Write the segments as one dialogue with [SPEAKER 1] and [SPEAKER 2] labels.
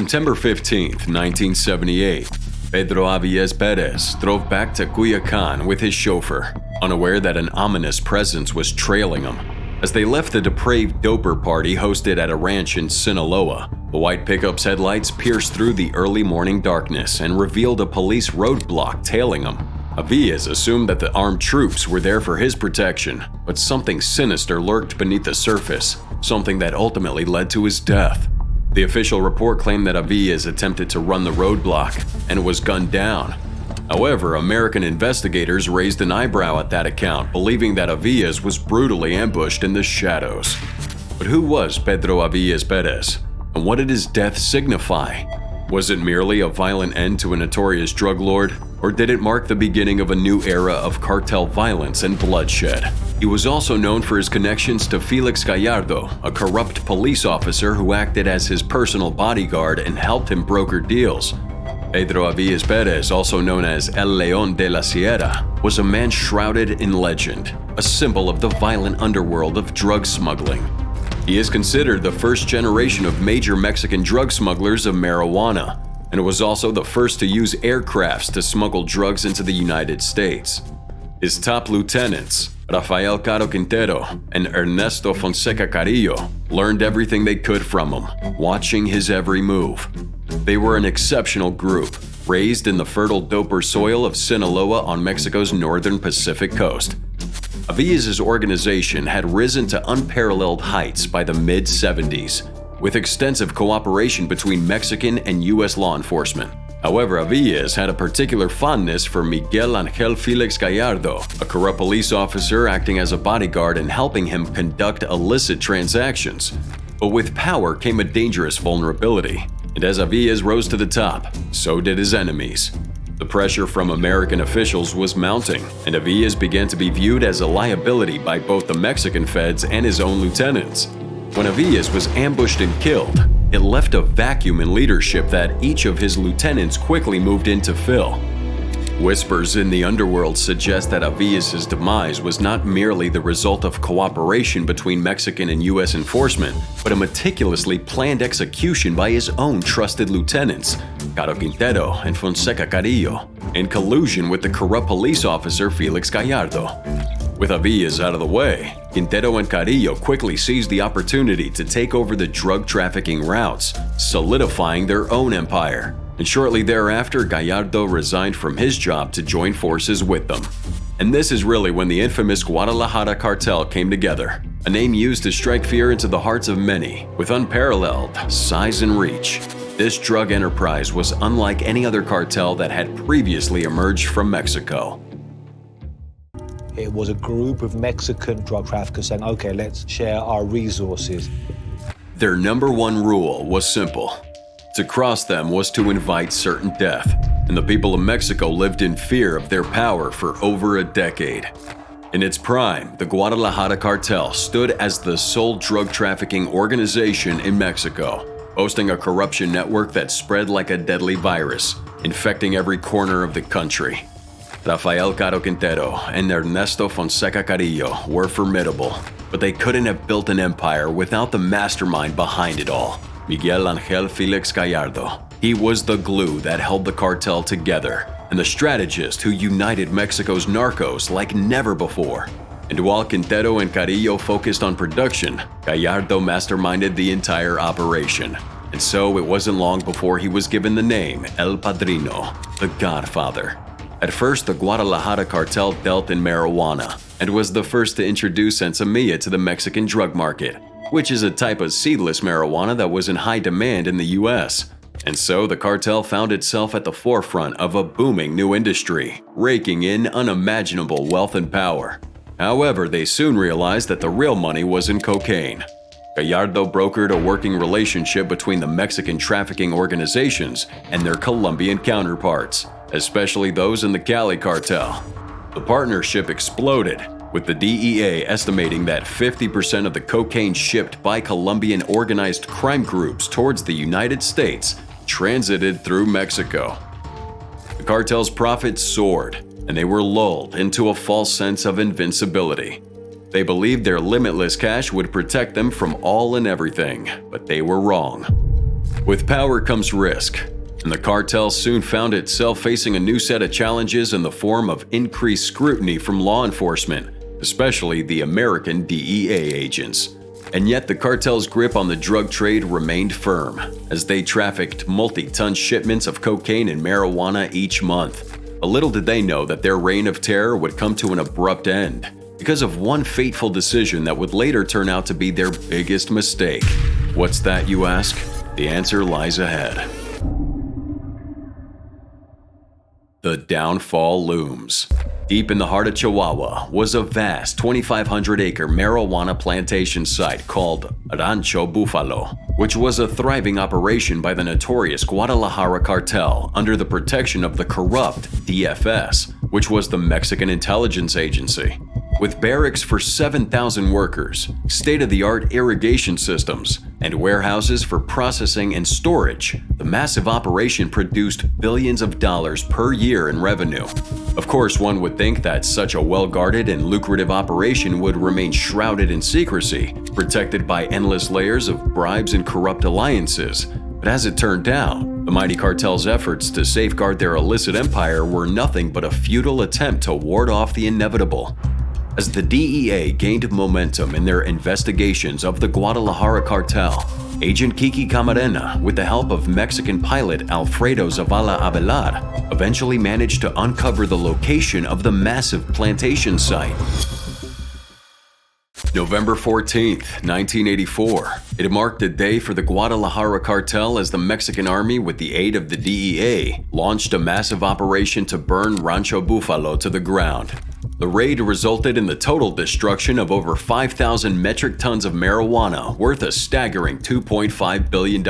[SPEAKER 1] September 15, 1978, Pedro Aviles Perez drove back to Culiacan with his chauffeur, unaware that an ominous presence was trailing him. As they left the depraved doper party hosted at a ranch in Sinaloa, the white pickup's headlights pierced through the early morning darkness and revealed a police roadblock tailing him. Aviles assumed that the armed troops were there for his protection, but something sinister lurked beneath the surface, something that ultimately led to his death. The official report claimed that Aviles attempted to run the roadblock and was gunned down. However, American investigators raised an eyebrow at that account, believing that Aviles was brutally ambushed in the shadows. But who was Pedro Aviles Perez, and what did his death signify? Was it merely a violent end to a notorious drug lord, or did it mark the beginning of a new era of cartel violence and bloodshed? He was also known for his connections to Felix Gallardo, a corrupt police officer who acted as his personal bodyguard and helped him broker deals. Pedro Aviles Perez, also known as El León de la Sierra, was a man shrouded in legend, a symbol of the violent underworld of drug smuggling. He is considered the first generation of major Mexican drug smugglers of marijuana, and was also the first to use aircrafts to smuggle drugs into the United States. His top lieutenants, Rafael Caro Quintero and Ernesto Fonseca Carrillo, learned everything they could from him, watching his every move. They were an exceptional group, raised in the fertile doper soil of Sinaloa on Mexico's northern Pacific coast. Aviles' organization had risen to unparalleled heights by the mid-70s, with extensive cooperation between Mexican and U.S. law enforcement. However, Aviles had a particular fondness for Miguel Angel Felix Gallardo, a corrupt police officer acting as a bodyguard and helping him conduct illicit transactions. But with power came a dangerous vulnerability, and as Aviles rose to the top, so did his enemies. The pressure from American officials was mounting, and Aviles began to be viewed as a liability by both the Mexican feds and his own lieutenants. When Aviles was ambushed and killed, it left a vacuum in leadership that each of his lieutenants quickly moved in to fill. Whispers in the underworld suggest that Aviles' demise was not merely the result of cooperation between Mexican and U.S. enforcement, but a meticulously planned execution by his own trusted lieutenants, Caro Quintero and Fonseca Carrillo, in collusion with the corrupt police officer Felix Gallardo. With Aviles out of the way, Quintero and Carrillo quickly seized the opportunity to take over the drug trafficking routes, solidifying their own empire. And shortly thereafter, Gallardo resigned from his job to join forces with them. And this is really when the infamous Guadalajara Cartel came together, a name used to strike fear into the hearts of many, with unparalleled size and reach. This drug enterprise was unlike any other cartel that had previously emerged from Mexico.
[SPEAKER 2] It was a group of Mexican drug traffickers saying, okay, let's share our resources.
[SPEAKER 1] Their number one rule was simple. To cross them was to invite certain death, and the people of Mexico lived in fear of their power for over a decade. In its prime, the Guadalajara Cartel stood as the sole drug trafficking organization in Mexico, boasting a corruption network that spread like a deadly virus, infecting every corner of the country. Rafael Caro Quintero and Ernesto Fonseca Carrillo were formidable, but they couldn't have built an empire without the mastermind behind it all, Miguel Angel Felix Gallardo. He was the glue that held the cartel together and the strategist who united Mexico's narcos like never before. And while Quintero and Carrillo focused on production, Gallardo masterminded the entire operation. And so it wasn't long before he was given the name El Padrino, the Godfather. At first, the Guadalajara Cartel dealt in marijuana and was the first to introduce ensamilla to the Mexican drug market, which is a type of seedless marijuana that was in high demand in the U.S. And so the cartel found itself at the forefront of a booming new industry, raking in unimaginable wealth and power. However, they soon realized that the real money was in cocaine. Gallardo brokered a working relationship between the Mexican trafficking organizations and their Colombian counterparts, especially those in the Cali cartel. The partnership exploded, with the DEA estimating that 50% of the cocaine shipped by Colombian organized crime groups towards the United States transited through Mexico. The cartel's profits soared, and they were lulled into a false sense of invincibility. They believed their limitless cash would protect them from all and everything, but they were wrong. With power comes risk, and the cartel soon found itself facing a new set of challenges in the form of increased scrutiny from law enforcement, especially the American DEA agents. And yet the cartel's grip on the drug trade remained firm, as they trafficked multi-ton shipments of cocaine and marijuana each month. But little did they know that their reign of terror would come to an abrupt end, because of one fateful decision that would later turn out to be their biggest mistake. What's that, you ask? The answer lies ahead. The downfall looms. Deep in the heart of Chihuahua was a vast 2,500-acre marijuana plantation site called Rancho Bufalo, which was a thriving operation by the notorious Guadalajara Cartel under the protection of the corrupt DFS, which was the Mexican intelligence agency. With barracks for 7,000 workers, state-of-the-art irrigation systems, and warehouses for processing and storage, the massive operation produced billions of dollars per year in revenue. Of course, one would think that such a well-guarded and lucrative operation would remain shrouded in secrecy, protected by endless layers of bribes and corrupt alliances. But as it turned out, the mighty cartel's efforts to safeguard their illicit empire were nothing but a futile attempt to ward off the inevitable. As the DEA gained momentum in their investigations of the Guadalajara Cartel, Agent Kiki Camarena, with the help of Mexican pilot Alfredo Zavala Avelar, eventually managed to uncover the location of the massive plantation site. November 14th, 1984. It marked a day for the Guadalajara Cartel as the Mexican army, with the aid of the DEA, launched a massive operation to burn Rancho Bufalo to the ground. The raid resulted in the total destruction of over 5,000 metric tons of marijuana worth a staggering $2.5 billion,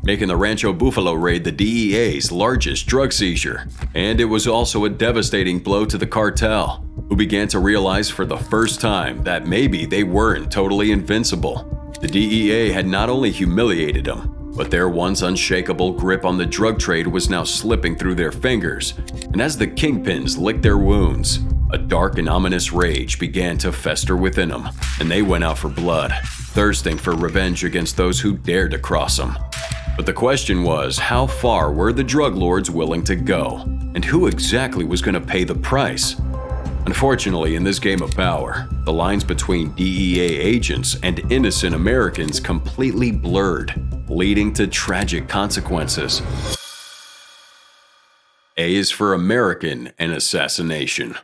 [SPEAKER 1] making the Rancho Bufalo raid the DEA's largest drug seizure. And it was also a devastating blow to the cartel, who began to realize for the first time that maybe they weren't totally invincible. The DEA had not only humiliated them, but their once unshakable grip on the drug trade was now slipping through their fingers. And as the kingpins licked their wounds, a dark and ominous rage began to fester within them, and they went out for blood, thirsting for revenge against those who dared to cross them. But the question was, how far were the drug lords willing to go? And who exactly was going to pay the price? Unfortunately, in this game of power, the lines between DEA agents and innocent Americans completely blurred, leading to tragic consequences. A is for American and assassination.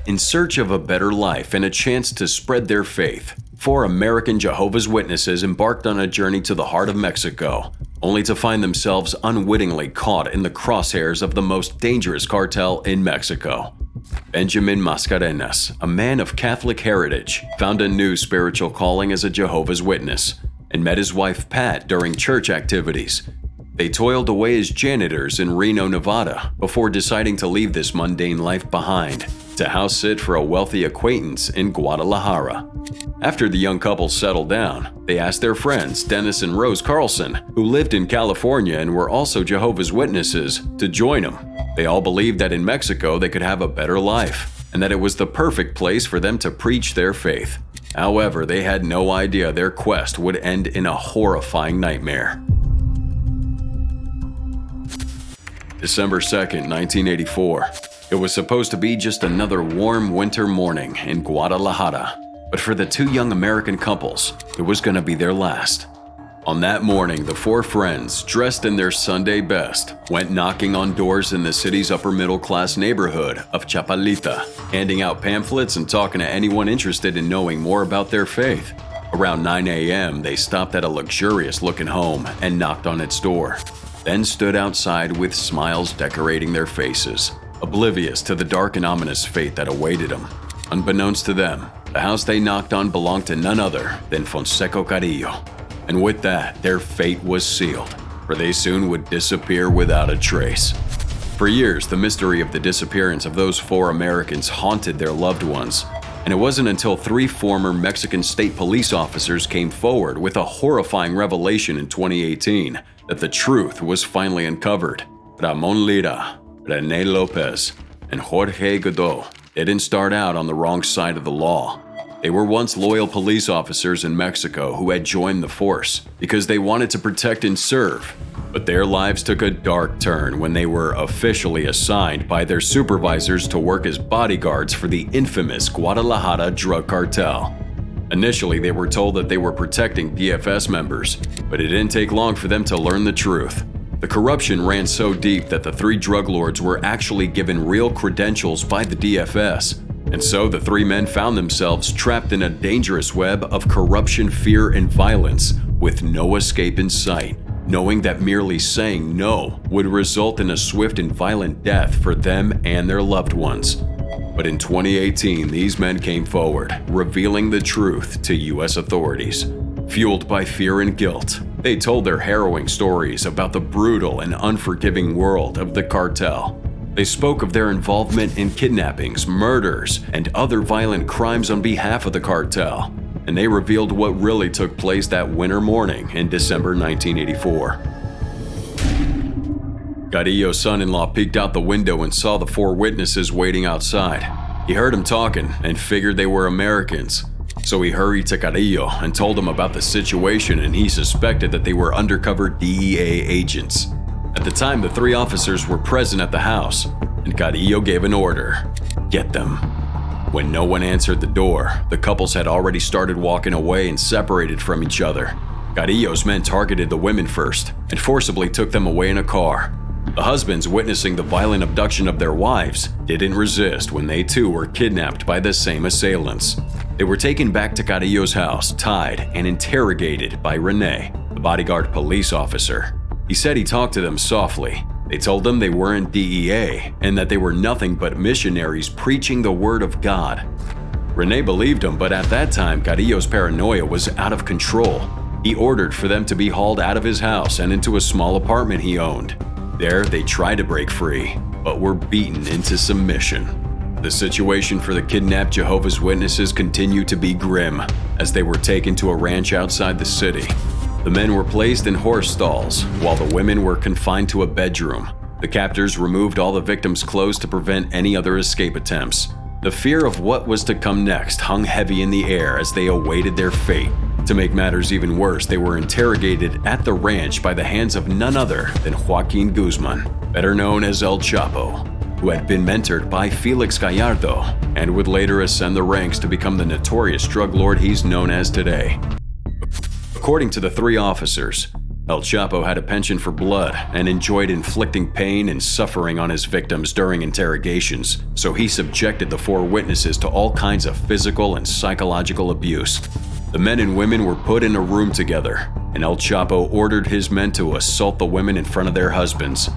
[SPEAKER 1] In search of a better life and a chance to spread their faith, 4 American Jehovah's Witnesses embarked on a journey to the heart of Mexico, only to find themselves unwittingly caught in the crosshairs of the most dangerous cartel in Mexico. Benjamin Mascarenas, a man of Catholic heritage, found a new spiritual calling as a Jehovah's Witness and met his wife Pat during church activities. They toiled away as janitors in Reno, Nevada, before deciding to leave this mundane life behind to house sit for a wealthy acquaintance in Guadalajara. After the young couple settled down, they asked their friends Dennis and Rose Carlson, who lived in California and were also Jehovah's Witnesses, to join them. They all believed that in Mexico they could have a better life, and that it was the perfect place for them to preach their faith. However, they had no idea their quest would end in a horrifying nightmare. December 2nd, 1984. It was supposed to be just another warm winter morning in Guadalajara, but for the 2 young American couples, it was going to be their last. On that morning, the 4 friends, dressed in their Sunday best, went knocking on doors in the city's upper-middle-class neighborhood of Chapalita, handing out pamphlets and talking to anyone interested in knowing more about their faith. Around 9 a.m., they stopped at a luxurious-looking home and knocked on its door, then stood outside with smiles decorating their faces, oblivious to the dark and ominous fate that awaited them. Unbeknownst to them, the house they knocked on belonged to none other than Fonseca Carrillo. And with that, their fate was sealed, for they soon would disappear without a trace. For years, the mystery of the disappearance of those 4 Americans haunted their loved ones, and it wasn't until 3 former Mexican state police officers came forward with a horrifying revelation in 2018 that the truth was finally uncovered. Ramon Lira, René Lopez, and Jorge Godot didn't start out on the wrong side of the law. They were once loyal police officers in Mexico who had joined the force because they wanted to protect and serve. But their lives took a dark turn when they were officially assigned by their supervisors to work as bodyguards for the infamous Guadalajara drug cartel. Initially, they were told that they were protecting DFS members, but it didn't take long for them to learn the truth. The corruption ran so deep that the three drug lords were actually given real credentials by the DFS, and so the three men found themselves trapped in a dangerous web of corruption, fear, and violence with no escape in sight, knowing that merely saying no would result in a swift and violent death for them and their loved ones. But in 2018, these men came forward, revealing the truth to U.S. authorities. Fueled by fear and guilt, they told their harrowing stories about the brutal and unforgiving world of the cartel. They spoke of their involvement in kidnappings, murders, and other violent crimes on behalf of the cartel, and they revealed what really took place that winter morning in December 1984. Carrillo's son-in-law peeked out the window and saw the four witnesses waiting outside. He heard them talking and figured they were Americans. So he hurried to Carrillo and told him about the situation, and he suspected that they were undercover DEA agents. At the time, the three officers were present at the house, and Carrillo gave an order: get them. When no one answered the door, the couples had already started walking away and separated from each other. Carrillo's men targeted the women first and forcibly took them away in a car. The husbands, witnessing the violent abduction of their wives, didn't resist when they too were kidnapped by the same assailants. They were taken back to Carrillo's house, tied and interrogated by Rene, the bodyguard police officer. He said he talked to them softly. They told him they weren't DEA and that they were nothing but missionaries preaching the word of God. Rene believed him, but at that time, Carrillo's paranoia was out of control. He ordered for them to be hauled out of his house and into a small apartment he owned. There, they tried to break free, but were beaten into submission. The situation for the kidnapped Jehovah's Witnesses continued to be grim as they were taken to a ranch outside the city. The men were placed in horse stalls, while the women were confined to a bedroom. The captors removed all the victims' clothes to prevent any other escape attempts. The fear of what was to come next hung heavy in the air as they awaited their fate. To make matters even worse, they were interrogated at the ranch by the hands of none other than Joaquin Guzman, better known as El Chapo, who had been mentored by Felix Gallardo and would later ascend the ranks to become the notorious drug lord he's known as today. According to the three officers, El Chapo had a penchant for blood and enjoyed inflicting pain and suffering on his victims during interrogations, so he subjected the four witnesses to all kinds of physical and psychological abuse. The men and women were put in a room together, and El Chapo ordered his men to assault the women in front of their husbands.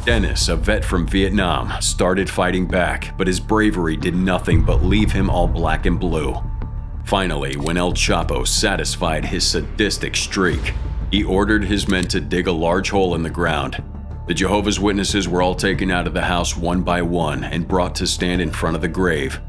[SPEAKER 1] Dennis, a vet from Vietnam, started fighting back, but his bravery did nothing but leave him all black and blue. Finally, when El Chapo satisfied his sadistic streak, he ordered his men to dig a large hole in the ground. The Jehovah's Witnesses were all taken out of the house one by one and brought to stand in front of the grave.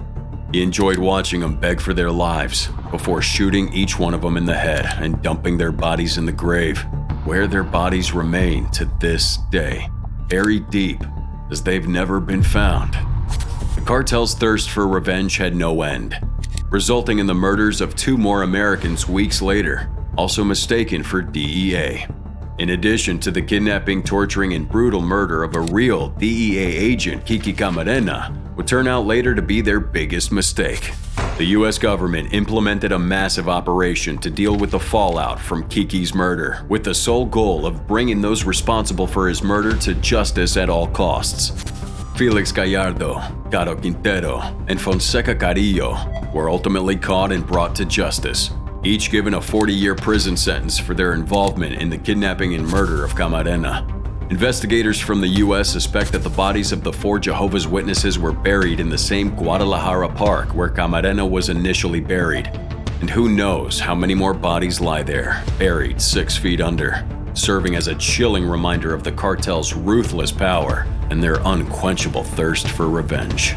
[SPEAKER 1] He enjoyed watching them beg for their lives before shooting each one of them in the head and dumping their bodies in the grave, where their bodies remain to this day, buried deep as they've never been found. The cartel's thirst for revenge had no end, resulting in the murders of two more Americans weeks later, also mistaken for DEA. In addition to the kidnapping, torturing, and brutal murder of a real DEA agent, Kiki Camarena, would turn out later to be their biggest mistake. The U.S. government implemented a massive operation to deal with the fallout from Kiki's murder, with the sole goal of bringing those responsible for his murder to justice at all costs. Felix Gallardo, Caro Quintero, and Fonseca Carrillo were ultimately caught and brought to justice, each given a 40-year prison sentence for their involvement in the kidnapping and murder of Camarena. Investigators from the U.S. suspect that the bodies of the four Jehovah's Witnesses were buried in the same Guadalajara park where Camarena was initially buried. And who knows how many more bodies lie there, buried 6 feet under, serving as a chilling reminder of the cartel's ruthless power and their unquenchable thirst for revenge.